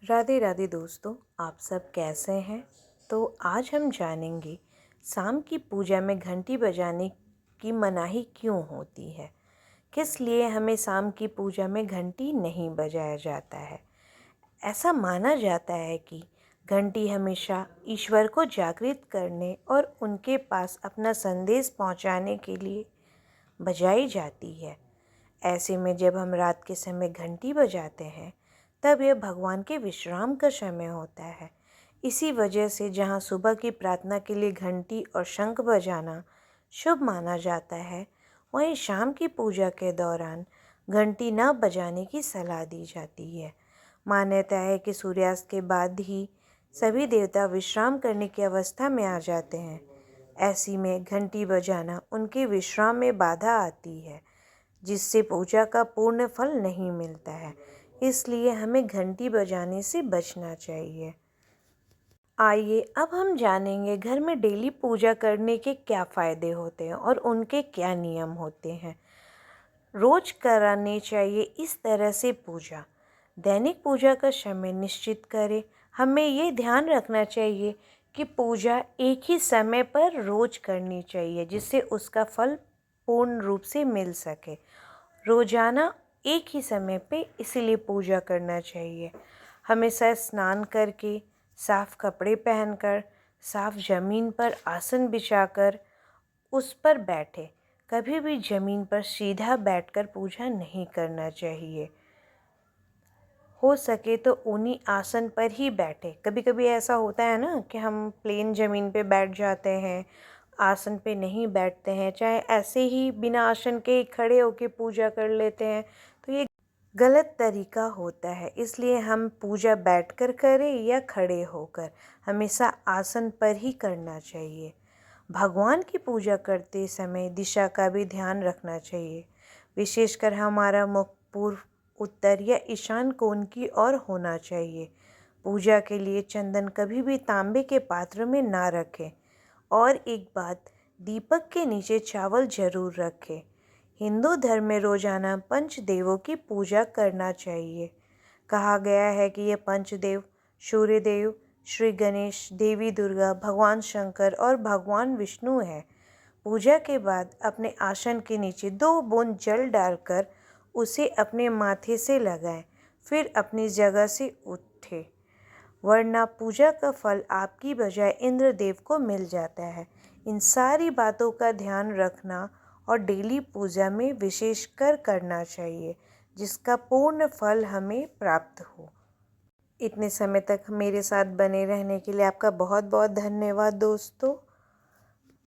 राधे राधे दोस्तों, आप सब कैसे हैं। तो आज हम जानेंगे शाम की पूजा में घंटी बजाने की मनाही क्यों होती है, किस लिए हमें शाम की पूजा में घंटी नहीं बजाया जाता है। ऐसा माना जाता है कि घंटी हमेशा ईश्वर को जागृत करने और उनके पास अपना संदेश पहुंचाने के लिए बजाई जाती है। ऐसे में जब हम रात के समय घंटी बजाते हैं तब यह भगवान के विश्राम का समय होता है। इसी वजह से जहाँ सुबह की प्रार्थना के लिए घंटी और शंख बजाना शुभ माना जाता है, वहीं शाम की पूजा के दौरान घंटी न बजाने की सलाह दी जाती है। मान्यता है कि सूर्यास्त के बाद ही सभी देवता विश्राम करने की अवस्था में आ जाते हैं। ऐसी में घंटी बजाना उनके विश्राम में बाधा आती है, जिससे पूजा का पूर्ण फल नहीं मिलता है। इसलिए हमें घंटी बजाने से बचना चाहिए। आइए अब हम जानेंगे घर में डेली पूजा करने के क्या फ़ायदे होते हैं और उनके क्या नियम होते हैं। रोज करानी चाहिए इस तरह से पूजा। दैनिक पूजा का समय निश्चित करें। हमें ये ध्यान रखना चाहिए कि पूजा एक ही समय पर रोज करनी चाहिए, जिससे उसका फल पूर्ण रूप से मिल सके। रोजाना एक ही समय पे इसीलिए पूजा करना चाहिए। हमेशा स्नान करके, साफ कपड़े पहनकर, साफ ज़मीन पर आसन बिछाकर उस पर बैठे। कभी भी ज़मीन पर सीधा बैठकर पूजा नहीं करना चाहिए। हो सके तो ऊनी आसन पर ही बैठे। कभी कभी ऐसा होता है ना कि हम प्लेन ज़मीन पे बैठ जाते हैं, आसन पे नहीं बैठते हैं, चाहे ऐसे ही बिना आसन के खड़े होके पूजा कर लेते हैं, तो ये गलत तरीका होता है। इसलिए हम पूजा बैठकर करें या खड़े होकर, हमेशा आसन पर ही करना चाहिए। भगवान की पूजा करते समय दिशा का भी ध्यान रखना चाहिए। विशेषकर हमारा मुख पूर्व, उत्तर या ईशान कोण की ओर होना चाहिए। पूजा के लिए चंदन कभी भी तांबे के पात्र में ना रखें। और एक बात, दीपक के नीचे चावल जरूर रखें। हिंदू धर्म में रोजाना पंचदेवों की पूजा करना चाहिए। कहा गया है कि ये पंचदेव सूर्यदेव, श्री गणेश, देवी दुर्गा, भगवान शंकर और भगवान विष्णु है। पूजा के बाद अपने आसन के नीचे 2 बूंद जल डालकर उसे अपने माथे से लगाएं, फिर अपनी जगह से उठे, वरना पूजा का फल आपकी बजाय इंद्रदेव को मिल जाता है। इन सारी बातों का ध्यान रखना और डेली पूजा में विशेषकर करना चाहिए, जिसका पूर्ण फल हमें प्राप्त हो। इतने समय तक मेरे साथ बने रहने के लिए आपका बहुत बहुत धन्यवाद दोस्तों।